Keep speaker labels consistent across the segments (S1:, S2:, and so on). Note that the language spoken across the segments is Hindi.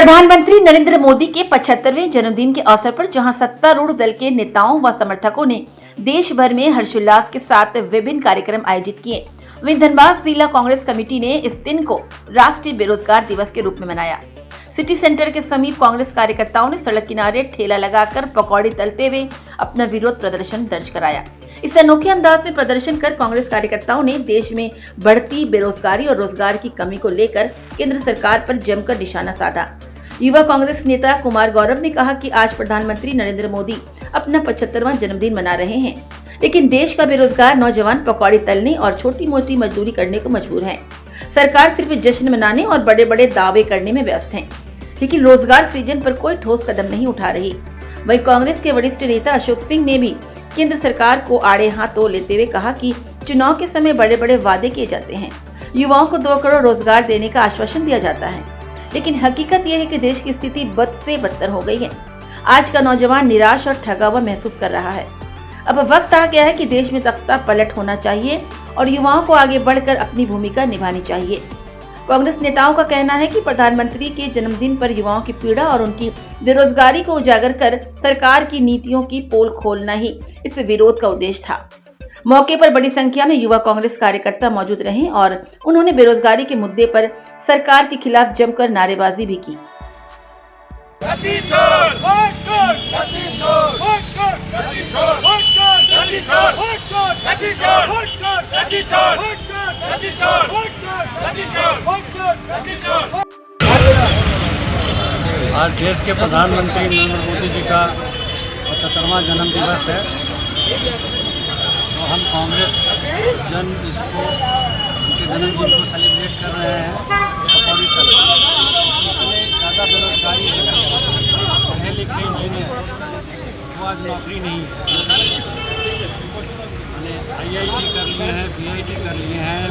S1: प्रधानमंत्री नरेंद्र मोदी के 75वें जन्मदिन के अवसर पर जहां सत्तारूढ़ दल के नेताओं व समर्थकों ने देश भर में हर्षोल्लास के साथ विभिन्न कार्यक्रम आयोजित किए, वहीं धनबाद जिला कांग्रेस कमेटी ने इस दिन को राष्ट्रीय बेरोजगार दिवस के रूप में मनाया। सिटी सेंटर के समीप कांग्रेस कार्यकर्ताओं ने सड़क किनारे ठेला लगाकर पकौड़े तलते हुए अपना विरोध प्रदर्शन दर्ज कराया। इस अनोखे अंदाज में प्रदर्शन कर कांग्रेस कार्यकर्ताओं ने देश में बढ़ती बेरोजगारी और रोजगार की कमी को लेकर केंद्र सरकार पर जमकर निशाना साधा। युवा कांग्रेस नेता कुमार गौरव ने कहा कि आज प्रधानमंत्री नरेंद्र मोदी अपना 75वां जन्मदिन मना रहे हैं, लेकिन देश का बेरोजगार नौजवान पकौड़ी तलने और छोटी मोटी मजदूरी करने को मजबूर है। सरकार सिर्फ जश्न मनाने और बड़े बड़े दावे करने में व्यस्त है, लेकिन रोजगार सृजन पर कोई ठोस कदम नहीं उठा रही। वहीं कांग्रेस के वरिष्ठ नेता अशोक सिंह ने भी केंद्र सरकार को आड़े हाथों लेते हुए कहा कि चुनाव के समय बड़े बड़े वादे किए जाते हैं, युवाओं को 2 करोड़ रोजगार देने का आश्वासन दिया जाता है, लेकिन हकीकत यह है कि देश की स्थिति बद से बदतर हो गई है। आज का नौजवान निराश और ठगा हुआ महसूस कर रहा है। अब वक्त आ गया है कि देश में तख्ता पलट होना चाहिए और युवाओं को आगे बढ़कर अपनी भूमिका निभानी चाहिए। कांग्रेस नेताओं का कहना है कि प्रधानमंत्री के जन्मदिन पर युवाओं की पीड़ा और उनकी बेरोजगारी को उजागर कर सरकार की नीतियों की पोल खोलना ही इस विरोध का उद्देश्य था। मौके पर बड़ी संख्या में युवा कांग्रेस कार्यकर्ता मौजूद रहे और उन्होंने बेरोजगारी के मुद्दे पर सरकार के खिलाफ जमकर नारेबाजी भी की।
S2: आज देश के प्रधानमंत्री नरेंद्र मोदी जी का 75वां जन्म दिवस है, तो हम कांग्रेस जन इसको उनके जन्मदिन को सेलिब्रेट कर रहे हैं। पकौड़ी इतने ज़्यादा बेरोजगारी है, पढ़े लिखे इंजीनियर वो आज नौकरी नहीं है, IIT कर लिए हैं, BIT कर लिए हैं,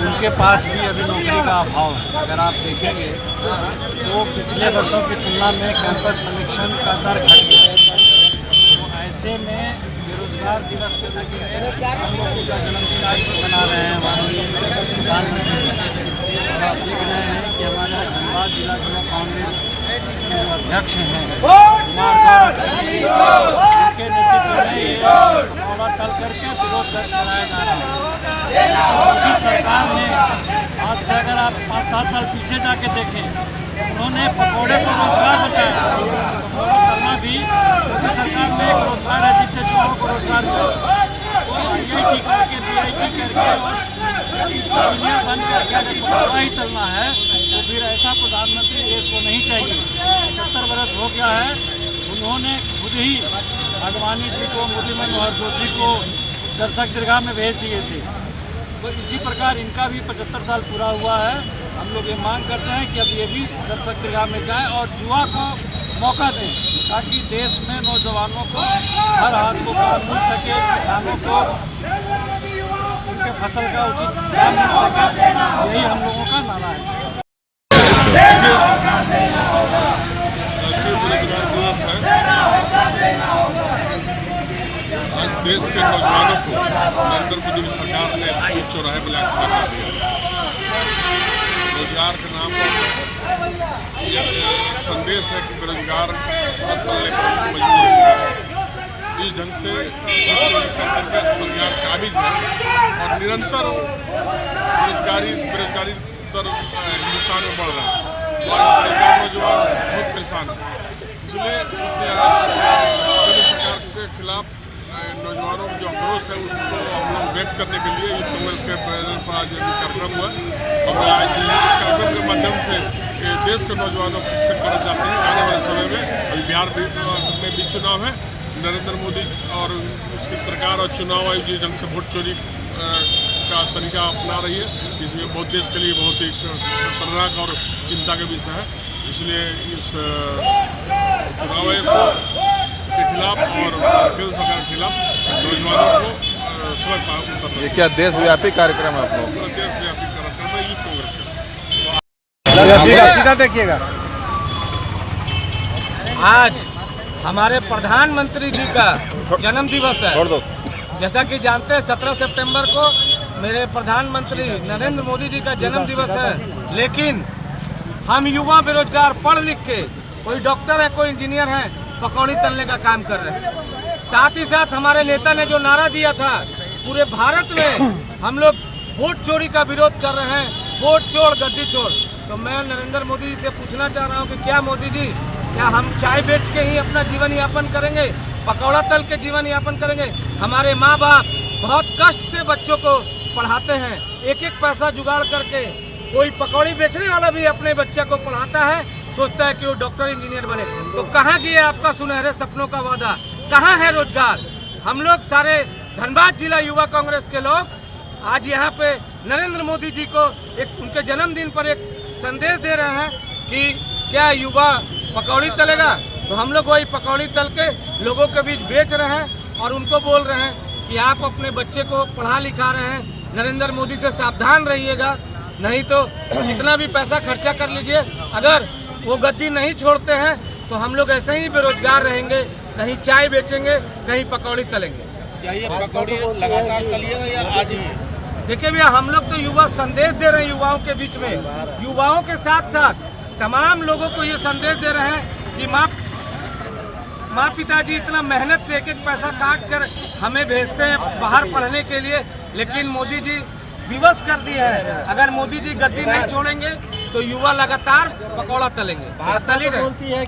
S2: उनके पास भी अभी नौकरी का अभाव है। अगर आप देखेंगे तो पिछले वर्षों की तुलना में कैंपस समीक्षण का दर घट गया। तो ऐसे में बेरोजगार दिवस के तरीके हम लोगों का जन्मदिन आज मना रहे हैं माननीय प्रधानमंत्री। और आप देख रहे हैं कि हमारे धनबाद जिला युवा कांग्रेस के जो अध्यक्ष हैं कुमार गौरव, उनके नेतृत्व में पकौड़ा तल करके विरोध दर्ज कराया जा रहा है। मोदी सरकार ने आज से अगर आप 5-7 साल पीछे जाके देखें, उन्होंने पकौड़े को रोजगार बताया। पकौड़ा तलना भी मोदी सरकार में एक रोजगार है जिससे युवाओं को रोजगार मिले। तो IIT करके BIT करके इंजीनियर बन करके अगर पकौड़ा ही तलना है तो फिर ऐसा प्रधानमंत्री देश को नहीं चाहिए। 75 वर्ष हो गया है, उन्होंने खुद ही आडवाणी जी को, मुरली मनोहर जोशी को दर्शक दीर्घा में भेज दिए थे। तो इसी प्रकार इनका भी 75 साल पूरा हुआ है। हम लोग ये मांग करते हैं कि अब ये भी दर्शक दीर्घा में जाए और युवा को मौका दें, ताकि देश में नौजवानों को हर हाथ को काम मिल सके, किसानों को उनके फसल का उचित दाम मिल सके। यही हम लोगों का नारा है।
S3: आज देश के नौजवानों को नरेंद्र मोदी सरकार ने बीच चौराहे पर लाकर कर दिया। रोजगार के नाम पर यह एक संदेश है कि बेरोजगार तलने पर मजबूर है। जिस ढंग से करके सरकार काबिज है और निरंतर बेरोजगारी दर हिंदुस्तान में बढ़ रहा है और बेरोजगार नौजवान बहुत परेशान है। इसलिए इसे आज केंद्र सरकार के खिलाफ नौजवानों में जो आक्रोश है उसको हम लोग व्यक्त करने के लिए यूथ कांग्रेस के प्रेरणा पर आज कार्यक्रम हुआ। हम आज इस कार्यक्रम के माध्यम से देश के नौजवानों से करना चाहते हैं आने वाले समय में। अभी बिहार में भी चुनाव है, नरेंद्र मोदी और उसकी सरकार और चुनाव आयोग जिस ढंग से वोट चोरी का तरीका अपना रही है, इसमें बहुत देश के लिए बहुत ही खतरनाक और चिंता का विषय है। इसलिए इस चुनाव आयोग के खिलाफ और केंद्र सरकार के खिलाफ नौजवानों को सड़क पर उतरना।
S4: ये क्या देशव्यापी कार्यक्रम है आप लोग?
S3: देशव्यापी कार्यक्रम है यूथ कांग्रेस का।
S2: सीधा देखिएगा।
S5: आज हमारे प्रधानमंत्री जी का जन्म दिवस है। जैसा कि जानते हैं 17 सितंबर को मेरे प्रधानमंत्री नरेंद्र मोदी जी का जन्म दिवस है, लेकिन हम युवा बेरोजगार पढ़ लिख के कोई डॉक्टर है, कोई इंजीनियर है, पकौड़ी तलने का काम कर रहे हैं। साथ ही साथ हमारे नेता ने जो नारा दिया था, पूरे भारत में हम लोग वोट चोरी का विरोध कर रहे हैं, वोट चोर गद्दी चोर। तो मैं नरेंद्र मोदी जी से पूछना चाह रहा हूं कि क्या मोदी जी, क्या हम चाय बेच के ही अपना जीवन यापन करेंगे, पकौड़ा तल के जीवन यापन करेंगे? हमारे माँ बाप बहुत कष्ट से बच्चों को पढ़ाते हैं, एक एक पैसा जुगाड़ करके। कोई पकौड़ी बेचने वाला भी अपने बच्चे को पढ़ाता है, सोचता है कि वो डॉक्टर इंजीनियर बने। तो कहाँ गया आपका सुनहरे सपनों का वादा? कहाँ है रोजगार? हम लोग सारे धनबाद जिला युवा कांग्रेस के लोग आज यहाँ पे नरेंद्र मोदी जी को एक उनके जन्मदिन पर एक संदेश दे रहे हैं कि क्या युवा पकौड़ी तलेगा? तो हम लोग वही पकौड़ी तल के लोगों के बीच बेच रहे हैं और उनको बोल रहे हैं कि आप अपने बच्चे को पढ़ा लिखा रहे हैं, नरेंद्र मोदी से सावधान रहिएगा, नहीं तो जितना भी पैसा खर्चा कर लीजिए, अगर वो गद्दी नहीं छोड़ते हैं तो हम लोग ऐसे ही बेरोजगार रहेंगे, कहीं चाय बेचेंगे, कहीं पकौड़ी तलेंगे।
S6: क्या ये पकौड़ी लगातार तलिएगा या आज ही?
S5: देखिए भैया, हम लोग तो युवा संदेश दे रहे हैं युवाओं के बीच में, युवाओं के साथ साथ तमाम लोगों को ये संदेश दे रहे हैं कि माँ पिताजी इतना मेहनत से एक एक पैसा काट कर हमें भेजते हैं बाहर पढ़ने के लिए, लेकिन मोदी जी विवश कर दिए हैं। अगर मोदी जी गद्दी नहीं छोड़ेंगे तो युवा लगातार पकौड़ा तलेंगे, तल ही रहे।